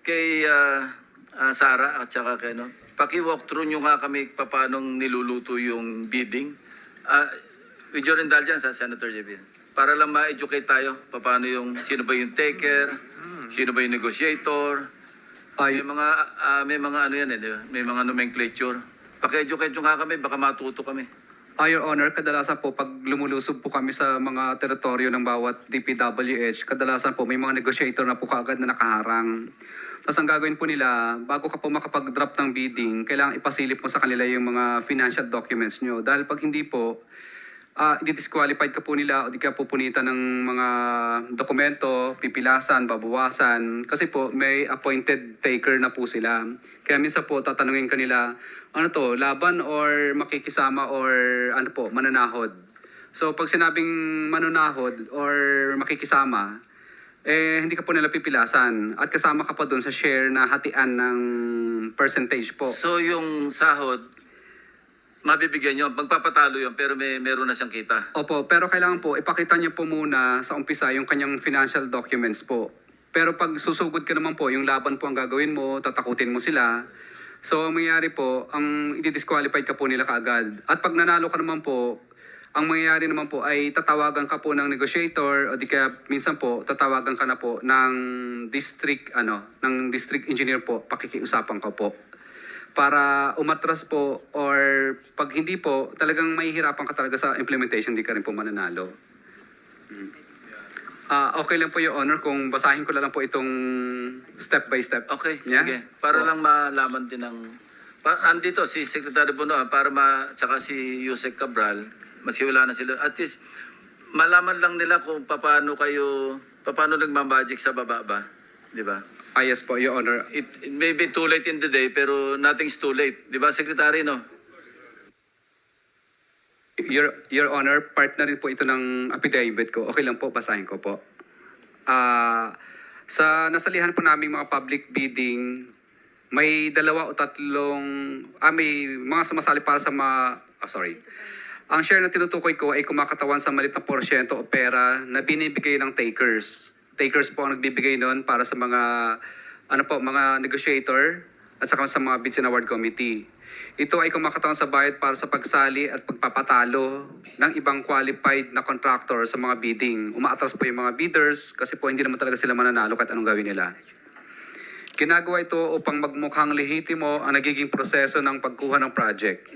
Kay Sarah at saka kay paki-walk through nyo nga kami paano niluluto yung bidding. With your indulgence, Senator JB. Para lang ma-educate tayo paano yung sino ba yung taker, sino ba yung negotiator. May mga ano yan di ba? May mga nomenclature. Paki-educate nyo nga kami, baka matuto kami. Your Honor, kadalasan po pag lumulusob po kami sa mga teritoryo ng bawat DPWH, kadalasan po may mga negotiator na po kaagad na nakaharang. Tapos ang gagawin po nila, bago ka po makapag-drop ng bidding, kailangan ipasilip mo sa kanila yung mga financial documents nyo. Dahil pag hindi po, i-disqualified ka po nila o di ka po punitan ng mga dokumento, pipilasan, babawasan. Kasi po may appointed taker na po sila. Kaya minsan po tatanungin kanila, ano to, laban or makikisama or ano po, mananahod. So pag sinabing mananahod or makikisama, hindi ka po nila pipilasan at kasama ka pa doon sa share na hatian ng percentage po. So yung sahod, mabibigyan nyo, magpapatalo yun, pero meron na siyang kita. Opo, pero kailangan po, ipakita niyo po muna sa umpisa yung kanyang financial documents po. Pero pag susugod ka naman po, yung laban po ang gagawin mo, tatakutin mo sila. So, ang mangyayari po, ang i-disqualified ka po nila kaagad. At pag nanalo ka naman po, ang mangyayari naman po ay tatawagan ka po ng negotiator o di kaya minsan po tatawagan ka na po ng district engineer po, pakikiusapan ka po. Para umatras po or pag hindi po, talagang mahihirapan ka talaga sa implementation, di ka rin po mananalo. Okay lang po, Your Honor, kung basahin ko lang po itong step by step. Okay, Yeah? sige. Para lang malaman din ng... andito si Secretary Bono, tsaka si Yusek Cabral, maski wala na sila. At least, malaman lang nila kung paano nagmamagic sa baba ba. Di ba? Yes po, Your Honor. It may be too late in the day, pero nothing's too late. Di ba, Secretary, no? Your Honor, part na rin po ito ng affidavit ko. Okay lang po, basahin ko po. Sa nasalihan po namin mga public bidding, may may mga sumasali para sa Ang share na tinutukoy ko ay kumakatawan sa maliit na porsyento o pera na binibigay ng takers. Takers po ang nagbibigay noon para sa mga negotiator at saka sa mga bids and award committee. Ito ay kumakatawan sa bayad para sa pagsali at pagpapatalo ng ibang qualified na contractor sa mga bidding. Umaatras po yung mga bidders kasi po hindi naman talaga sila mananalo kahit anong gawin nila. Ginagawa ito upang magmukhang lehitimo ang nagiging proseso ng pagkuha ng project.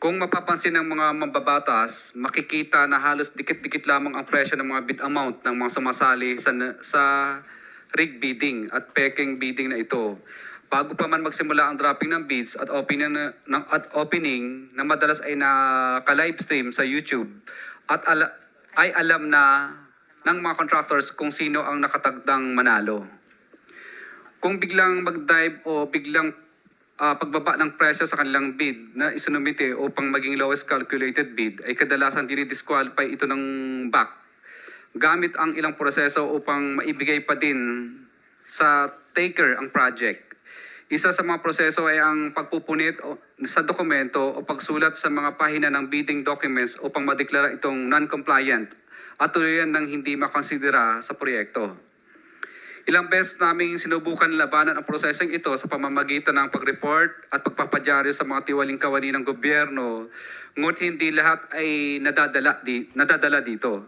Kung mapapansin ng mga mambabatas, makikita na halos dikit-dikit lamang ang presyo ng mga bid amount ng mga sumasali sa rig bidding at peking bidding na ito. Bago pa man magsimula ang dropping ng bids at opening na madalas ay naka-livestream sa YouTube at ay alam na ng mga contractors kung sino ang nakatagdang manalo. Kung biglang mag-dive o biglang pagbaba ng presyo sa kanilang bid na isinumite upang maging lowest calculated bid ay kadalasan dinidisqualify ito ng back gamit ang ilang proseso upang maibigay pa din sa taker ang project. Isa sa mga proseso ay ang pagpupunit sa dokumento o pagsulat sa mga pahina ng bidding documents upang madeklara itong non-compliant at tuluyan ng hindi makonsidera sa proyekto. Ilang beses naming sinubukan labanan ang prosesong ito sa pamamagitan ng pag-report at pagpapadyaryo sa mga tiwaling kawani ng gobyerno, ngunit hindi lahat ay nadadala dito.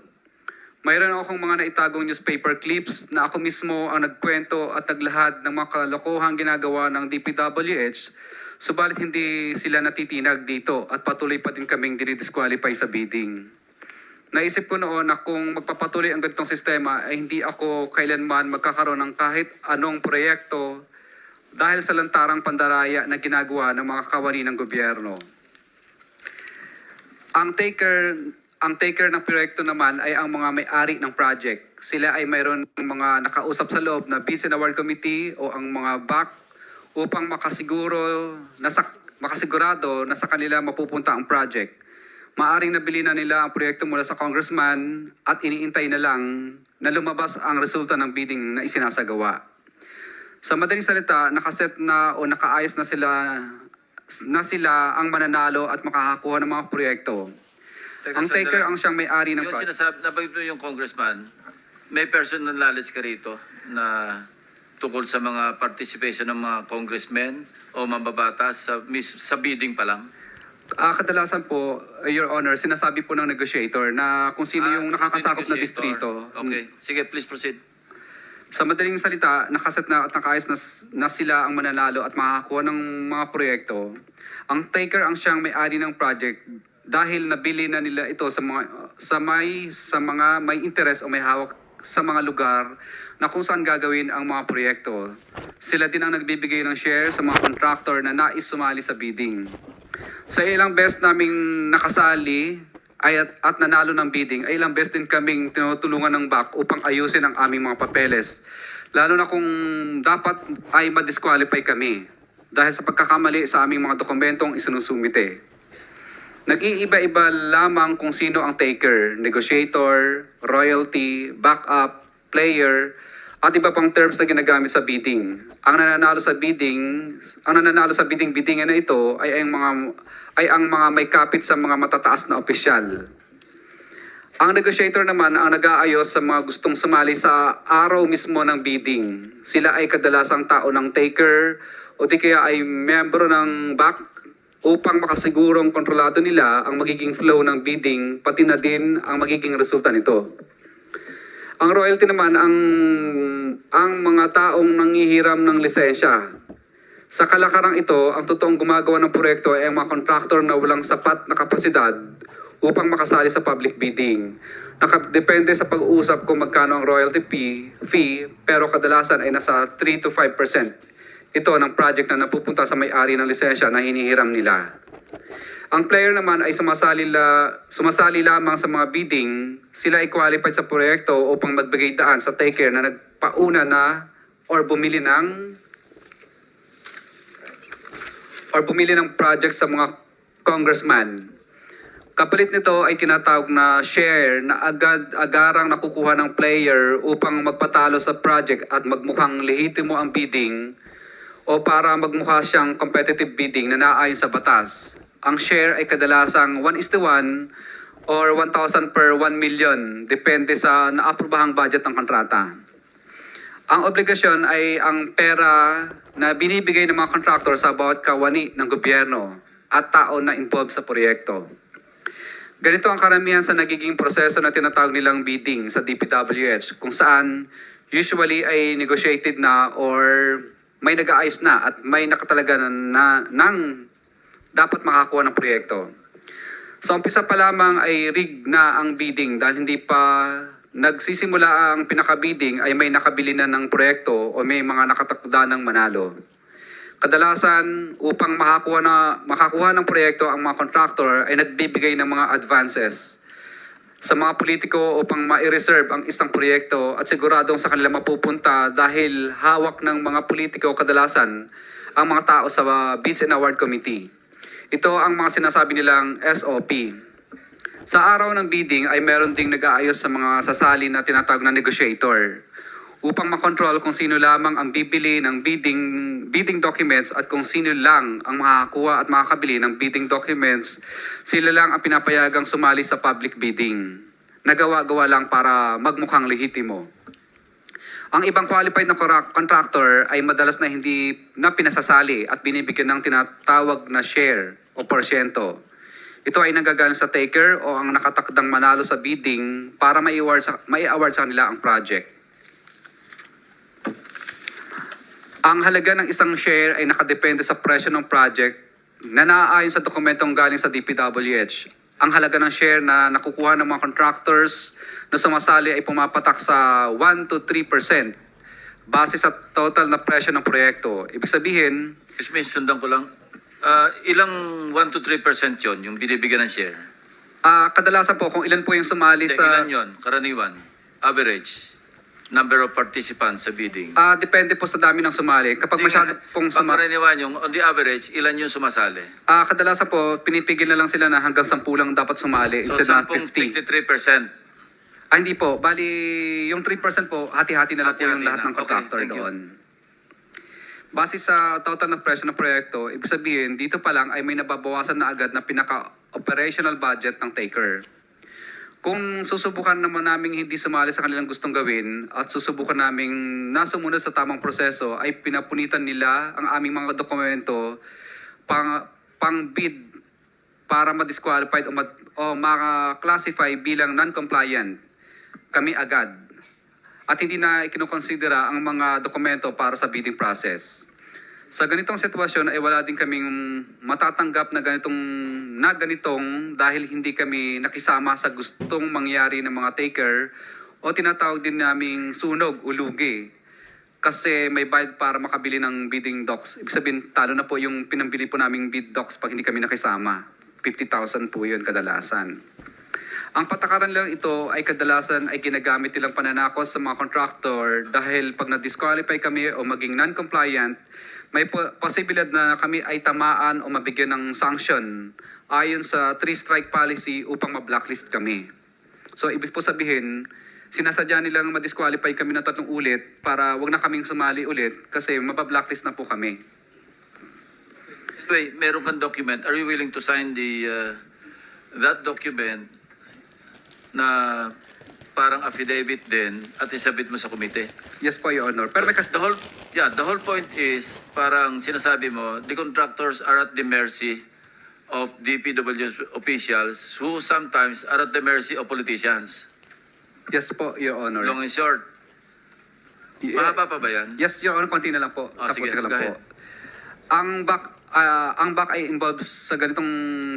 Mayroon akong mga naitagong newspaper clips na ako mismo ang nagkwento at naglahad ng mga kalokohang ginagawa ng DPWH, subalit hindi sila natitinag dito at patuloy pa din kaming dinidisqualify sa bidding. Naisip ko noon na kung magpapatuloy ang ganitong sistema ay hindi ako kailanman magkakaroon ng kahit anong proyekto dahil sa lantarang pandaraya na ginagawa ng mga kawani ng gobyerno. Ang taker ng proyekto naman ay ang mga may-ari ng project. Sila ay mayroon ng mga nakausap sa loob na bids and award committee o ang mga BAC upang makasigurado na sa kanila mapupunta ang project. Maaring nabili na nila ang proyekto mula sa congressman at iniintay na lang na lumabas ang resulta ng bidding na isinasagawa. Sa madaling salita, nakaset na o nakaayos na sila ang mananalo at makakakuha ng mga proyekto. Ang taker ang siyang may-ari ng project. Yung sinasabi, nabanggit mo yung congressman, may personal knowledge ka rito na tungkol sa mga participation ng mga congressmen o mambabatas sa bidding pa lang? Kadalasan po, Your Honor, sinasabi po ng negotiator na kung sino yung nakakasakop na distrito. Okay. Sige, please proceed. Sa madaling salita, nakaset na at nakaayos na sila ang mananalo at makakakuha ng mga proyekto. Ang taker ang siyang may-ari ng project dahil nabili na nila ito sa mga may interest o may hawak sa mga lugar na kung saan gagawin ang mga proyekto. Sila din ang nagbibigay ng share sa mga contractor na nais sumali sa bidding. Sa ilang beses naming nakasali at nanalo ng bidding, ay ilang beses din kaming tinutulungan ng BAC upang ayusin ang aming mga papeles. Lalo na kung dapat ay ma-disqualify kami dahil sa pagkakamali sa aming mga dokumentong isinusumite. Nag-iiba-iba lamang kung sino ang taker, negotiator, royalty, backup, player, at iba pang terms na ginagamit sa bidding. Ang nananalo sa biddingan na ito ay ang mga may kapit sa mga matataas na opisyal. Ang negotiator naman ang nag-aayos sa mga gustong sumali sa araw mismo ng bidding. Sila ay kadalasang tao ng taker o di kaya ay membro ng BAC upang makasigurong kontrolado nila ang magiging flow ng bidding pati na din ang magiging resulta nito. Ang royalty naman ang mga taong nanghihiram ng lisensya. Sa kalakarang ito, ang totoong gumagawa ng proyekto ay ang mga contractor na walang sapat na kapasidad upang makasali sa public bidding. Nakadepende sa pag-uusap kung magkano ang royalty fee, pero kadalasan ay nasa 3 to 5%. Ito ng project na napupunta sa may-ari ng lisensya na hinihiram nila. Ang player naman ay sumasali lamang sa mga bidding. Sila ay qualified sa proyekto upang magbigay daan sa taker na nagpauna na or bumili ng project sa mga congressman. Kapalit nito ay tinatawag na share na agad-agarang nakukuha ng player upang magpatalo sa project at magmukhang lehitimo ang bidding o para magmukha siyang competitive bidding na naayon sa batas. Ang share ay kadalasang 1:1 or 1,000 per 1 million, depende sa naaprobahang budget ng kontrata. Ang obligasyon ay ang pera na binibigay ng mga contractor sa bawat kawani ng gobyerno at tao na involved sa proyekto. Ganito ang karamihan sa nagiging proseso na tinatawag nilang bidding sa DPWH, kung saan usually ay negotiated na or may nag-aayos na at may nakatalaga ng dapat makakuha ng proyekto. Sa umpisa pa lamang ay rig na ang bidding dahil hindi pa nagsisimula ang pinaka-bidding ay may nakabili na ng proyekto o may mga nakatakda ng manalo. Kadalasan, upang makakuha ng proyekto ang mga contractor ay nagbibigay ng mga advances sa mga politiko upang ma-reserve ang isang proyekto at siguradong sa kanila mapupunta dahil hawak ng mga politiko kadalasan ang mga tao sa Bids and Award Committee. Ito ang mga sinasabi nilang SOP. Sa araw ng bidding ay meron ding nag-aayos sa mga sasali na tinatawag na negotiator upang makontrol kung sino lamang ang bibili ng bidding documents at kung sino lang ang makakakuha at makakabili ng bidding documents, sila lang ang pinapayagang sumali sa public bidding. Nagawa-gawa lang para magmukhang lehitimo. Ang ibang qualified na contractor ay madalas na hindi na pinasasali at binibigyan ng tinatawag na share o porsyento. Ito ay nagagaling sa taker o ang nakatakdang manalo sa bidding para mai-award sa kanila ang project. Ang halaga ng isang share ay nakadepende sa presyo ng project na naaayon sa dokumentong galing sa DPWH. Ang halaga ng share na nakukuha ng mga contractors na sumasali ay pumapatak sa 1 to 3% base sa total na presyo ng proyekto. Ibig sabihin, Excuse me, sundan ko lang. Ilang 1 to 3% yon yung binibigyan ng share? kadalasan po kung ilan po yung sumali Hindi, sa... ilan yon? Karaniwan? Average? Number of participants sa bidding? Depende po sa dami ng sumali. Kapag masyado pong sumali... Pangkaraniwan yung, on the average, ilan yung sumasali? kadalasan po, pinipigil na lang sila na hanggang 10 lang dapat sumali So, instead na 10, 50. 53%. Hindi po. Bali, yung 3% po, hati-hati na lang po yung Hati-hati lahat na. ng contractor Okay, thank you. doon. Base sa total na presyo ng proyekto, ibig sabihin, dito pa lang ay may nababawasan na agad na pinaka-operational budget ng taker. Kung susubukan naman namin hindi sumali sa kanilang gustong gawin at susubukan namin na sumunod sa tamang proseso, ay pinapunitan nila ang aming mga dokumento pang bid para ma-disqualified o ma-classify bilang non-compliant kami agad. At hindi na ikinukonsidera ang mga dokumento para sa bidding process. Sa ganitong sitwasyon ay wala din kaming matatanggap na ganitong dahil hindi kami nakisama sa gustong mangyari ng mga taker o tinatawag din naming sunog o lugi. Kasi may bayad para makabili ng bidding docs. Ibig sabihin, talo na po yung pinambili po naming bid docs pag hindi kami nakisama. 50,000 po yun kadalasan. Ang patakaran lang ito ay kadalasan ay ginagamit nilang pananakos sa mga contractor dahil pag na-disqualify kami o maging non-compliant, may posibilidad na kami ay tamaan o mabigyan ng sanction ayon sa 3-strike policy upang ma-blacklist kami. So ibig po sabihin, sinasadya nilang ma-disqualify kami na 3 ulit para wag na kaming sumali ulit kasi mabablacklist na po kami. Anyway, meron kang document. Are you willing to sign that document na parang affidavit din at isabit mo sa komite? Yes po, Your Honor. Pero may The whole point is, parang sinasabi mo, the contractors are at the mercy of DPW officials who sometimes are at the mercy of politicians. Yes po, Your Honor. Long and short. Mahaba pa ba yan? Yes, Your Honor. Konti na lang po. Sige, Tapusin ko lang go po. ahead. Ang back ay involved sa ganitong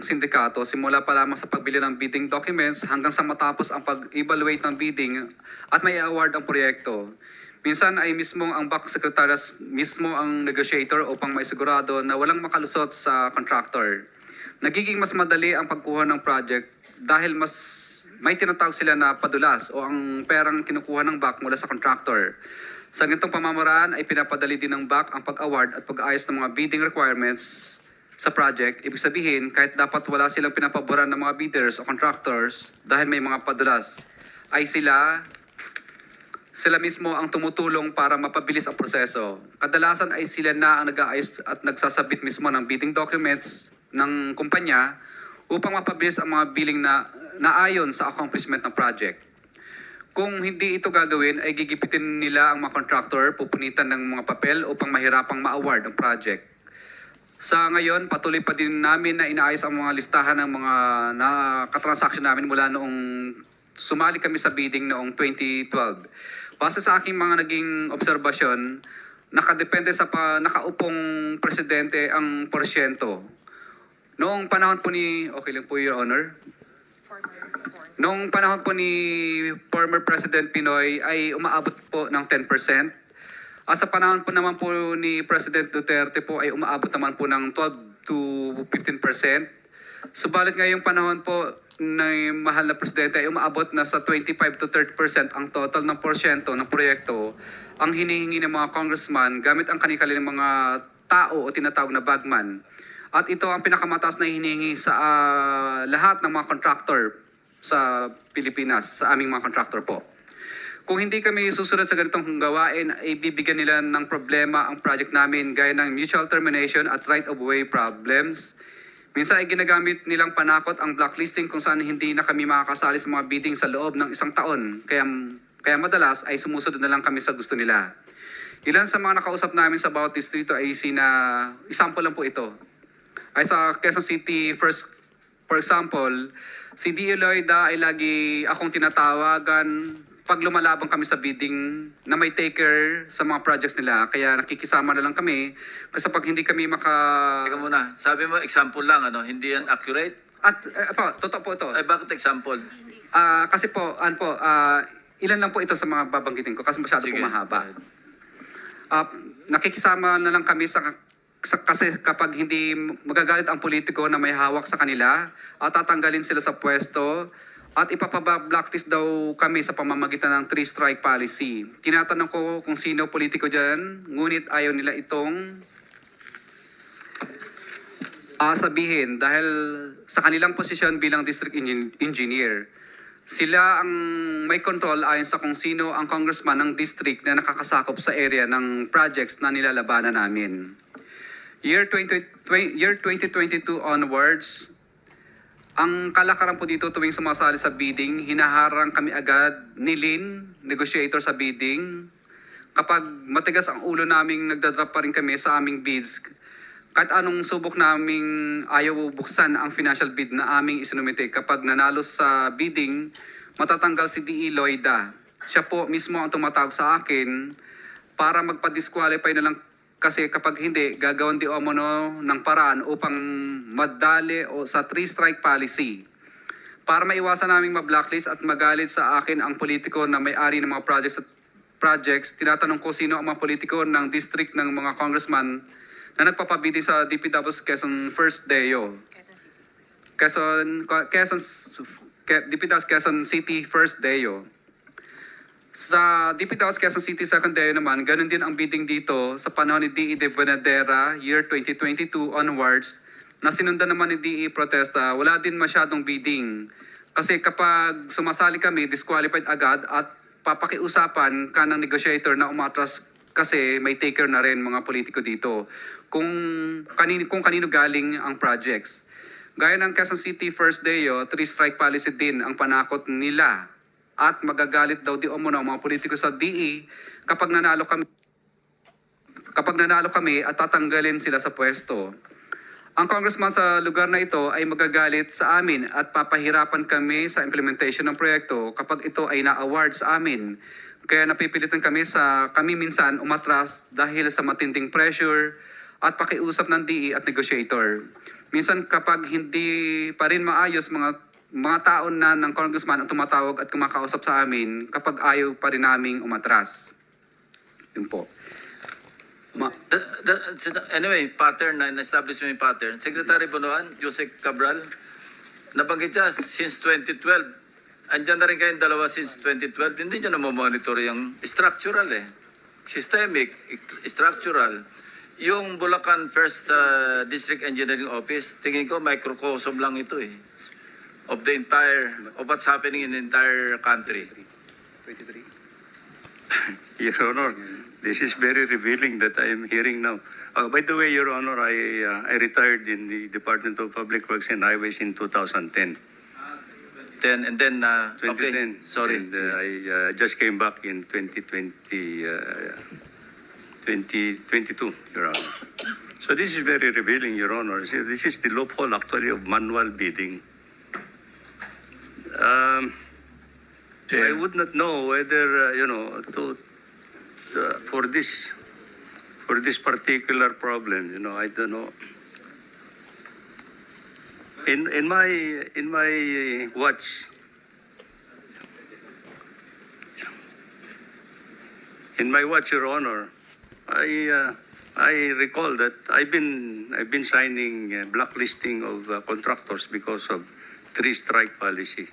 sindikato simula pa lamang sa pagbili ng bidding documents hanggang sa matapos ang pag-evaluate ng bidding at may award ang proyekto. Minsan ay mismo ang back secretariat mismo ang negotiator upang maisigurado na walang makalusot sa contractor. Nagiging mas madali ang pagkuha ng project dahil mas may tinatawag sila na padulas o ang perang kinukuha ng back mula sa contractor. Sa ganitong pamamaraan ay pinapadali din ng back ang pag-award at pag-ayos ng mga bidding requirements sa project. Ibig sabihin, kahit dapat wala silang pinapaboran ng mga bidders o contractors dahil may mga padulas, ay sila mismo ang tumutulong para mapabilis ang proseso. Kadalasan ay sila na ang nag-aayos at nagsasabit mismo ng bidding documents ng kumpanya upang mapabilis ang mga billing na naayon sa accomplishment ng project. Kung hindi ito gagawin, ay gigipitin nila ang mga contractor, pupunitan ng mga papel upang mahirapang ma-award ang project. Sa ngayon, patuloy pa din namin na inaayos ang mga listahan ng mga nakatransaction namin mula noong sumali kami sa bidding noong 2012. Base sa aking mga naging obserbasyon, nakadepende sa nakaupong presidente ang porsyento. Noong panahon po ni, okay lang po, Your Honor. Noong panahon po ni former President Pinoy ay umaabot po ng 10%. At sa panahon po naman po ni President Duterte po ay umaabot naman po ng 12 to 15%. Subalit ngayong panahon po ng mahal na presidente ay umaabot na sa 25 to 30% ang total ng porsyento ng proyekto ang hinihingi ng mga congressman gamit ang kanilang mga tao o tinatawag na bagman. At ito ang pinakamataas na hinihingi sa lahat ng mga contractor sa Pilipinas, sa aming mga contractor po. Kung hindi kami susunod sa ganitong gawain, ay bibigyan nila ng problema ang project namin gaya ng mutual termination at right-of-way problems. Minsan ay ginagamit nilang panakot ang blacklisting kung saan hindi na kami makakasali sa mga bidding sa loob ng 1 taon. Kaya madalas ay sumusunod na lang kami sa gusto nila. Ilan sa mga nakausap namin sa bawat distrito ay example lang po ito. Ay sa Quezon City, for example, si D. Eloida ay lagi akong tinatawagan pag lumalabang kami sa bidding na may taker sa mga projects nila. Kaya nakikisama na lang kami kasi pag hindi kami Teka muna, sabi mo example lang, hindi yan accurate? At totoo po ito. Ay, bakit example? Kasi po, ilan lang po ito sa mga babanggitin ko kasi masyado po mahaba. Nakikisama na lang kami kasi kapag hindi magagalit ang politiko na may hawak sa kanila at tatanggalin sila sa pwesto at ipapaba-blacklist daw kami sa pamamagitan ng 3-strike policy. Tinatanong ko kung sino politiko dyan, ngunit ayaw nila itong sabihin dahil sa kanilang posisyon bilang district engineer. Sila ang may control ayon sa kung sino ang congressman ng district na nakakasakop sa area ng projects na nilalabanan namin. Year 2022 onwards, Ang kalakaran po dito tuwing sumasali sa bidding, hinaharang kami agad ni Lynn, negotiator sa bidding. Kapag matigas ang ulo naming nagdadrop pa rin kami sa aming bids, kahit anong subok naming ayaw buksan ang financial bid na aming isinumite. Kapag nanalo sa bidding, matatanggal si D.E. Loida. Siya po mismo ang tumatawag sa akin para magpa-disqualify na lang kasi kapag hindi, gagawin di umano ng paraan upang madali o sa 3-strike policy. Para maiwasan naming ma-blacklist at magalit sa akin ang politiko na may-ari ng mga projects, tinatanong ko sino ang mga politiko ng district ng mga congressman na nagpapabidi sa DPW's Quezon First Deo. DPW's Quezon City First Deo. Sa DPW's Quezon City Second Deo naman, ganun din ang bidding dito sa panahon ni D.E. De Bonadera, year 2022 onwards, na sinundan naman ni D.E. Protesta, wala din masyadong bidding. Kasi kapag sumasali kami, disqualified agad at papakiusapan ka ng negotiator na umatras kasi may taker na rin mga politiko dito. Kung kanino galing ang projects. Gaya ng Quezon City First Deo, 3-strike policy din ang panakot nila. At magagalit daw di umano ang mga politiko sa DE kapag nanalo kami at tatanggalin sila sa pwesto. Ang congressman sa lugar na ito ay magagalit sa amin at papahirapan kami sa implementation ng proyekto kapag ito ay na-award sa amin. Kaya napipilitan kami minsan umatras dahil sa matinding pressure at pakiusap ng DE at negotiator. Minsan kapag hindi pa rin maayos mga taon na ng congressman ang tumatawag at kumakausap sa amin kapag ayaw pa rin naming umatras. Yun po. Anyway, pattern na establish mo yung pattern. Secretary Bonoan, Joseph Cabral, nabanggit niya since 2012. Andyan na rin kayong dalawa since 2012. Hindi niya namomonitor yung structural systemic, structural. Yung Bulacan First District Engineering Office, tingin ko microcosm lang ito of what's happening in the entire country. 23. Your Honor, this is very revealing that I am hearing now. By the way, Your Honor, I retired in the Department of Public Works and Highways in 2010. 10 and then, okay, 2010. sorry. And I just came back in 2022, Your Honor. So this is very revealing, Your Honor. See, this is the loophole actually of manual bidding. I would not know whether, for this particular problem, I don't know. In my watch, Your Honor, I recall that I've been signing blacklisting of contractors because of 3-strike policy.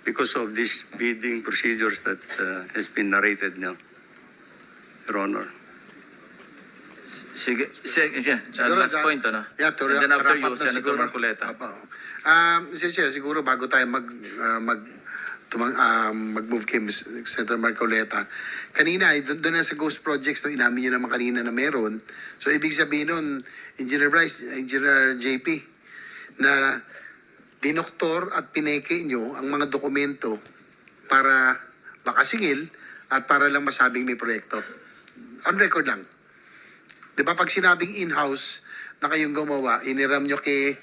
Because of these bidding procedures that has been narrated now, Your Honor. Sige. Siguro, Last point, ano? Yeah, to And then after wrap you, up na Senator siguro. Marcoleta. Mr. Chair, siguro bago tayo mag-move kay Senator Marcoleta, kanina, doon na sa ghost projects, no, inamin niyo naman kanina na meron. So, ibig sabihin nun, Engineer Bryce, Engineer JP, na dinoktor at pineke nyo ang mga dokumento para makasingil at para lang masabing may proyekto. On record lang. Di ba pag sinabing in-house na kayong gumawa, iniram nyo kay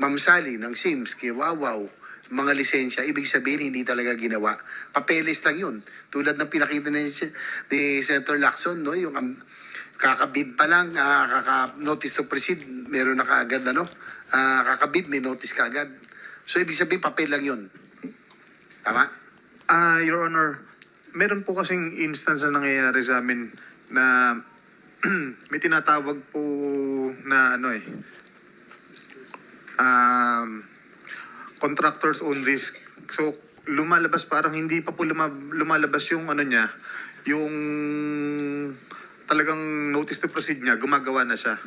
Ma'am Sally ng Sims, kay Wawaw, mga lisensya, ibig sabihin hindi talaga ginawa. Papeles lang yun. Tulad ng pinakita ni Senator Lacson, no? Yung kakabid pa lang, kaka-notice to proceed, meron na kaagad, kakabid, may notice kaagad. So, ibig sabihin, papel lang yun. Tama? Your Honor, meron po kasing instance na nangyayari sa amin na may tinatawag po na contractor's own risk. So, lumalabas parang hindi pa po lumalabas yung yung talagang notice to proceed niya, gumagawa na siya.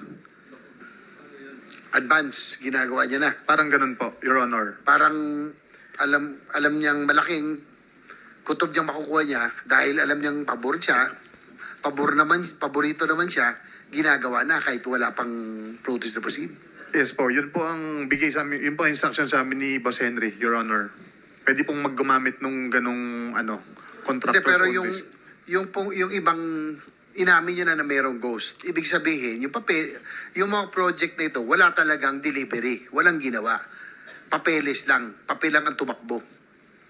Advance, ginagawa niya na. Parang ganun po, Your Honor. Parang alam niyang malaking kutob niyang makukuha niya dahil alam niyang paborito naman siya, ginagawa na kahit wala pang notice to proceed. Yes po, yun po ang bigay sa amin, yun po ang instruction sa amin ni Boss Henry, Your Honor. Pwede pong maggumamit nung ganong contractor. Hindi, pero yung ibang inamin nyo na merong ghost. Ibig sabihin, yung mga project na ito, wala talagang delivery. Walang ginawa. Papeles lang. Papel lang ang tumakbo.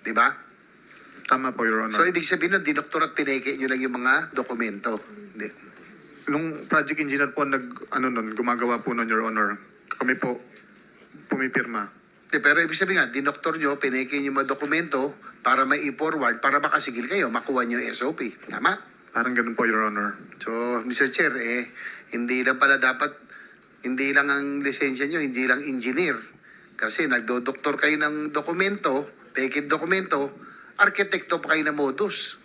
Di ba? Tama po, Your Honor. So, ibig sabihin nun, dinoktor at pineke nyo lang yung mga dokumento. Nung project engineer po gumagawa po nun, Your Honor, kami po pumipirma. Pero ibig sabihin nga, dinoktor nyo, pineke nyo yung mga dokumento para may i-forward, para makasigil kayo, makuha nyo yung SOP. Tama? Parang ganun po, Your Honor. So, Mr. Chair, hindi lang ang lisensya nyo, hindi lang engineer. Kasi nagdodoktor kayo ng dokumento, peke dokumento, arkitekto pa kayo na modus.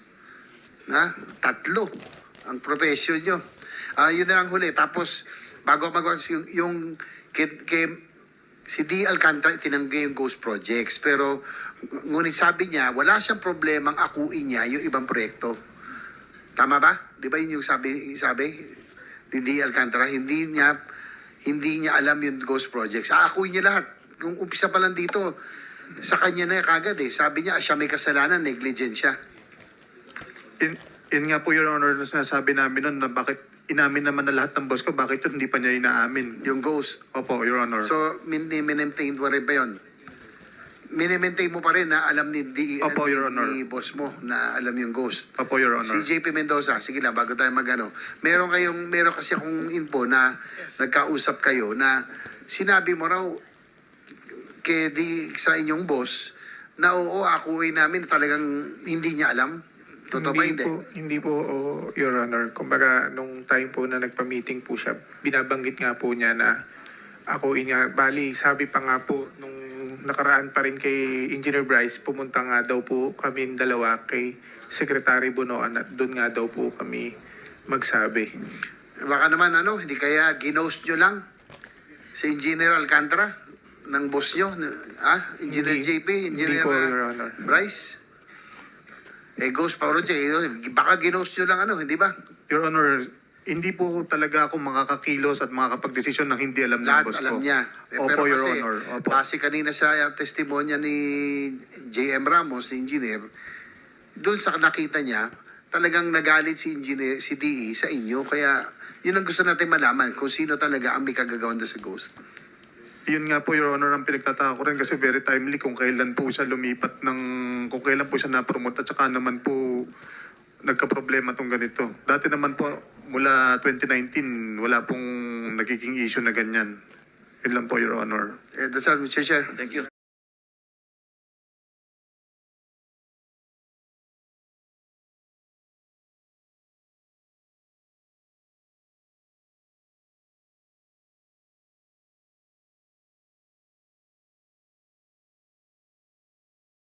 Tatlo ang profession nyo. Yun na lang huli. Tapos, bago magawa yung si D. Alcantara tinanggi yung ghost projects. Pero, ngunit sabi niya, wala siyang problemang akuin niya yung ibang proyekto. Tama ba? Di ba yun yung sabi ni D. Alcantara? Hindi niya alam yung ghost projects. Akuin niya lahat. Kung umpisa pa lang dito, sa kanya na kagad Sabi niya, siya may kasalanan, negligent siya. In nga po, Your Honor, na sinasabi namin nun na bakit inamin naman na lahat ng boss ko, bakit yun hindi pa niya inaamin? Yung ghost. Opo, Your Honor. So, minimaintain mo rin ba yun? Minimaintain mo pa rin na alam ni Opo, Your Honor. ni boss mo na alam yung ghost. Opo, Your Honor. Si JP Mendoza, sige lang, bago tayo meron kasi akong info na nagkausap kayo na sinabi mo raw sa inyong boss na oo, akuin namin talagang hindi niya alam. Totoo ba hindi? Hindi po, Your Honor. Kumbaga, nung time po na nagpa-meeting po siya, binabanggit nga po niya na ako bali, sabi pa nga po, nung nakaraan pa rin kay Engineer Bryce, pumunta nga daw po kami dalawa kay Secretary Bunoan at doon nga daw po kami magsabi. Baka naman hindi kaya ginost nyo lang si Engineer Alcantara ng boss nyo, Engineer Hindi. JP, Engineer Hindi po, Your Honor. Bryce. Ghost project, baka ginost nyo lang hindi ba? Your Honor, hindi po talaga ako makakakilos at makakapag-desisyon ng hindi alam ng Lahat boss alam ko. niya. Opo, Pero Your kasi, Honor. Opo. base kanina sa testimonya ni JM Ramos, si engineer, doon sa nakita niya, talagang nagalit si engineer, si DE sa inyo. Kaya yun ang gusto natin malaman, kung sino talaga ang may kagagawan doon sa ghost. Yun nga po, Your Honor, ang pinagtataka ko rin kasi very timely kung kailan po siya lumipat kung kailan po siya na-promote at saka naman po nagka-problema tong ganito. Dati naman po, mula 2019, wala pong nagiging issue na ganyan. Yun lang po, Your Honor. That's all, Mr. Chair. Thank you.